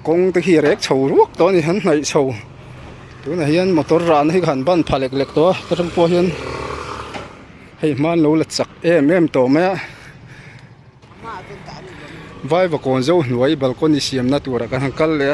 kong te hi rek chho ruak to ni han nai chho tu na hian motor ran hi khan ban phalek lek to tarang po hian hei man lo la chak em to ma vai va kon zo nuai balcony siam na tura kan kal le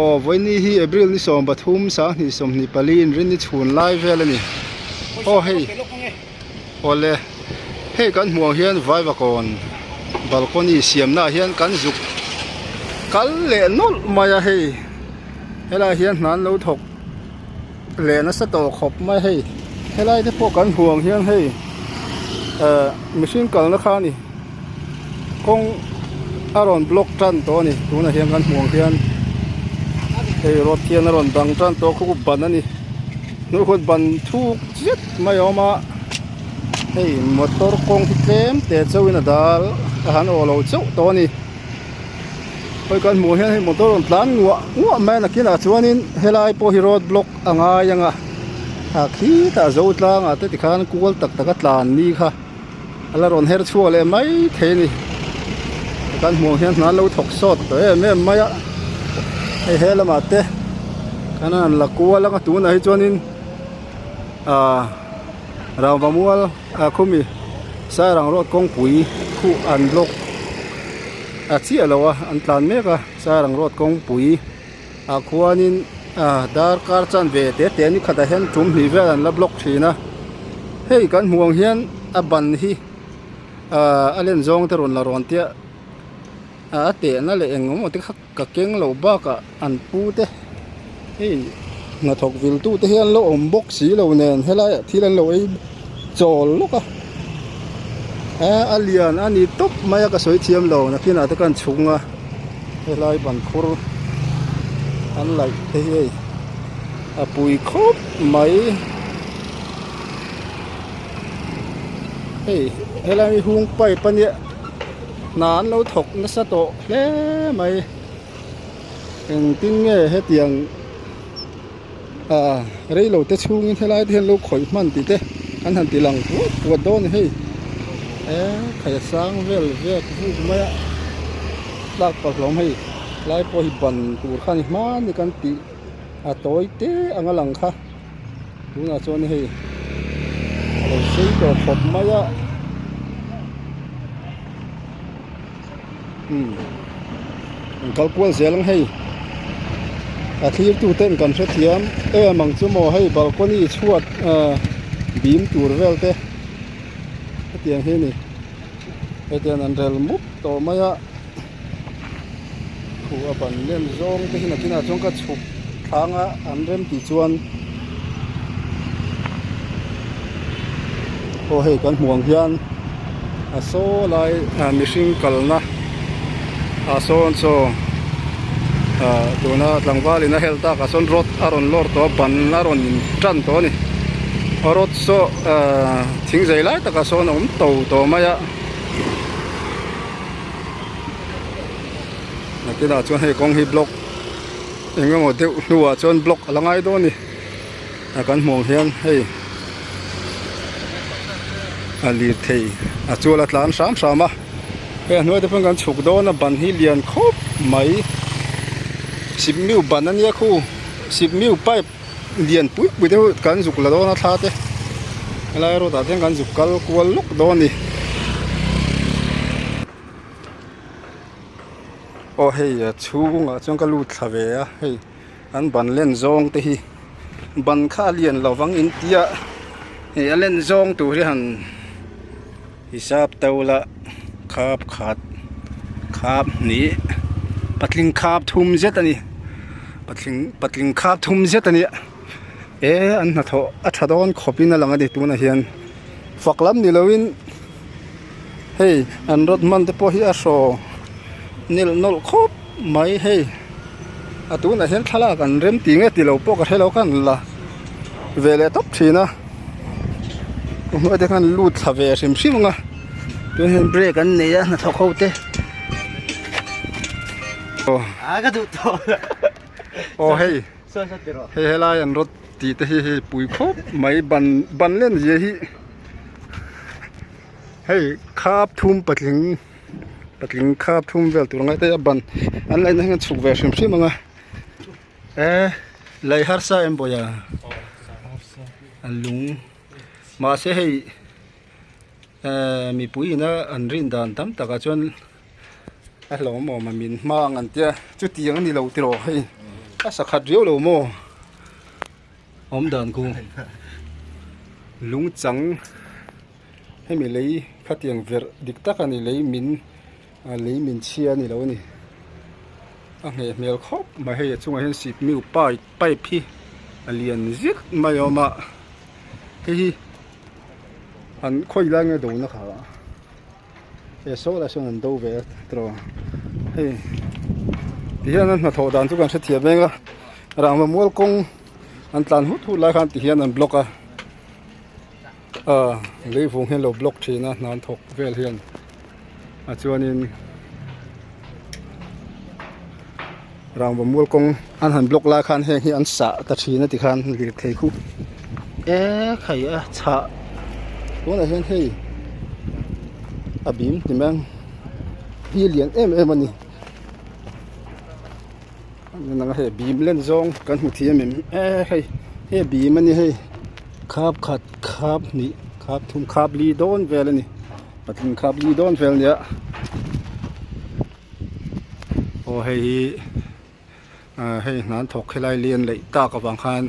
o voini hi april ni som bathum sa ni som ni palin rin ni chhun lai vel ani o hei ole hei kan muang hian vai va kon balcony siam na hian kan zuk kal le nol maya hei hela hian nan lo thok le na sa to khop mai hei helai te po kan huang hian hei machine kal na kha ni kong aron block tran to ni tu na hian kan huang hian hei rot hian aron dang tran to khu ban ani nu khot ban thu jet mai oma hei motor kong hi tlem te chawin adal han olo chau to ni hoi kan mu hian hei motor on tlan ngwa mai na kina chuanin helai po hi road block anga yanga khi ta zo tlang ate tikhan kual tak tak tlan ni kha ala ron her chuale mai the ni kan mu hian na lo thok sot to em mai a hei helama te kana la kuala ka tu na hi chuanin raw bamual khumi sarang rot kong pui khu an block chi alowa an tlan meka sarang rot kong pui khuanin dar kar chan ve te ni khata hen tum hi ve an la block thina hei kan muang hian a ban hi alen zong te ron la ron tia te na le engom te ka keng lo ba ka an pu te hei na thok vil tu te hian lo om bok si lo nen helai thilan lo ei chol loka alian ani top maya ka soi thiam lo na kina te kan chunga helai ban khur an lai te hei apui khop mai hei helai hung pai pania nan lo thok na sa to le mai eng tin nge he tiang rei lo te chung in helai thian lo khoi man ti te an han ti lang pu don hei khai sang vel ve ku maya lak pa hlom hei lai po hi ban tur khan hi man ni kan ti toi te anga lang kha tu na chon hei lo sei to khop maya kal kwal zelang hei thir tu ten kan hre thiam mang chu mo hei balcony chuat beam tur vel te tiang he ni etian an rel mup to maya khu aban lem zong te hina kina chong ka chuk thanga an rem ti chuan ho hei kan muang hian so lai mihring kalna son so tuna tlangwali na helta ka son rot aron lor to ban aron tran to ni rot so thing zai lai ta ka son om to maya na kina chon hei kong hi block engmo deu nuwa chon block alangai do ni kan mong hian hei ali thei chula tlan sam sama noi te kan chuk do na ban hi lian khop mai 10 miu ban ania khu 10 miu pipe lian pui pui te kan zuk la do na tha te lai ro ta ten kan zuk kal kwal luk do ni o hei chunga chong ka lu thlave a hei an ban len zong te hi ban kha lian lawang in tia hei alen zong tu ri han hisab taula khap khat khap ni patling khap thum zet ani patling khap thum zet ani an na tho a thadon khopin alanga de tuna hian faklam ni lowin hei an rot man te po hi a so nil nol khop mai hei atuna hian thala kan rem ti nge ti lo po ka helo kan la vele top thina noi te kan lut thave sim simanga tu hen break an ne ya na tho khote aga du to hei sa tiro hei helai an rot ti te hi pui khop mai ban len je hi hei khap thum patling khap thum vel tur ngai te ban an lai na chuk ve shim shim anga lai har sa em boya an lung ma se hei mi pui na an rin dan tam taka chuan a lo mo ma min ma ngan tia chu tiang ni lo tiro hei a sakhat riu lo mo om dan ku lung chang hei mi lei khatiang ver dik tak ani lei min chia ni lo ni a nge mel khop ma hei chunga hen sip miu pai phi alian zit mayoma hei an khoi la nge do na kha e so la son an do ve tro hei ti hian an tho dan chu kan se thia benga rang ma mol kong an tlan hu thu la khan ti hian an block a lei vung hen lo block thina nan thok vel hian a chuanin rang ma mol kong an han block la khan heng hi an sa ta thina ti khan lir thei khu khai a cha tôi là hiện hay à bìm thì mang đi liền em anh nên là hay bìm lên zong cần một thiên mình hay bìm anh hay khap khát khap nị khap thum khap li don về lên nị bắt thum khap li don về nhá ô hay nán thọc hay lại liền lại ta cả vàng khan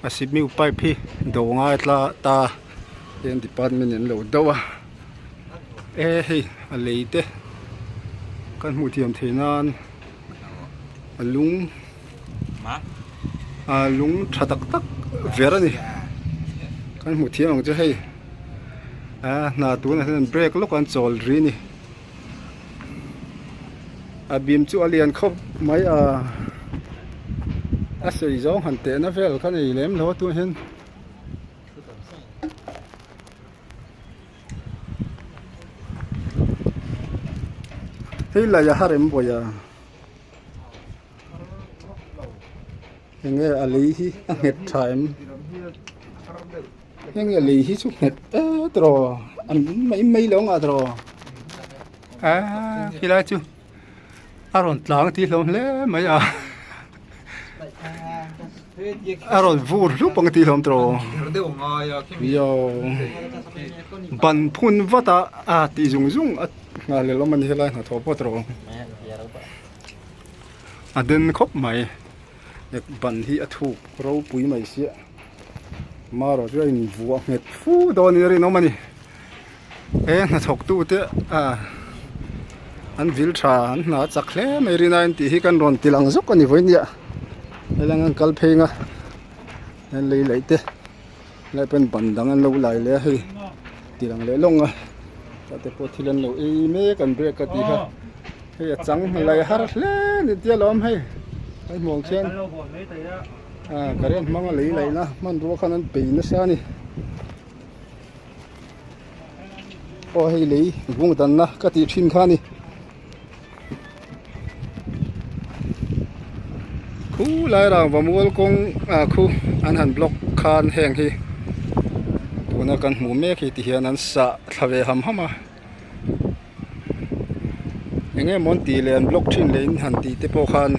à xịt miu pai phi đầu ngay là ta hiện department in lo đâu à hei a lei te kan hmu thiam theinan lung thatak tak vera ni kan hmu thiam ang chu hei na tu na hen break lok an chol ri ni a bim chu alian khop mai a sei zong han te na vel kan ei lem lo tu hen hei là ya harem boya nghe ali hi het time nghe ali hi chuk het tro an mai lo nga tro khi la chu aron tlang ti lom le mai aron vur lu pang ti lom tro yo ban phun vata ti zung zung nga le lo man helai na tho potro aden khop mai ek ban hi athu ro pui mai sia maro jo in vuwa het fu don ri no mani na thok tu te an vil tha an na chakhle mai ri na ti hi kan ron tilang zok ani voinia elang an kal phenga an lei lei te lai pen bandang an lo lai le hi tilang le longa te po thilan lo me kan break ka ti ha hei chang lai har hle ni tia lom hei ai mong chen karen manga lei lai na man ro khan an pe na sa ni o hei lei gung dan na ka ti thin kha ni khu lai rang wa mol kong khu an han block khan heng hi tuna kan hmu me khi ti hian an sa thlave ham hama enge mon ti len block thin lein han ti te po khan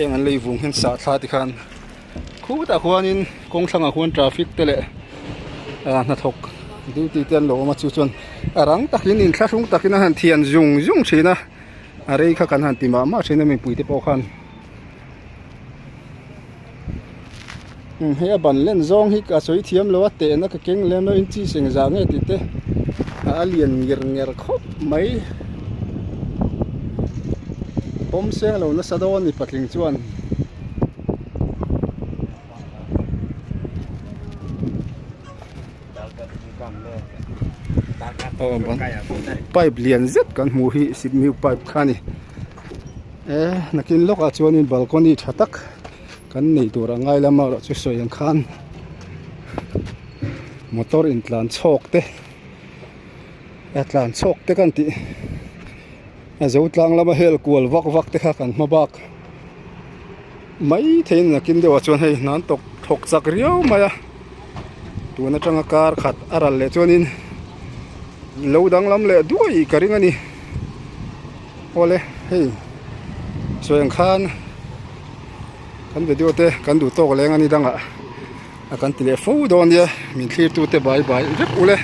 eng an lei vung hen sa thla ti khan khu ta khuanin kong thanga khuan traffic te le na thok duty ten lo ma chu chon arang takin in thlasung takin han thian zung thina arei kha kan han ti ma thina mi pui te po khan hei ban len zong hi ka soi thiam lo te na ka keng lem no in chi seng za nge ti te alien nger khop mai pom seng lo na sadon ni patling chuan pipe lian zet kan hmu hi sip miu pipe khani nakin lok a chuan in balcony thatak kan nei tur angai lama ro chu soi ang khan motor in tlan chok te atlan chok te kan ti a zo tlang lama hel kual vak te kha kan mabak mai thein nakin dewa chuan hei nan tok thok chak riau maya tuna tanga kar khat aral le chuanin lo dang lam le duai karing ani ole hei soeng khan kan video te kan du tok leng ani danga kan tile fo don dia min thlir tu te bye bye rep ule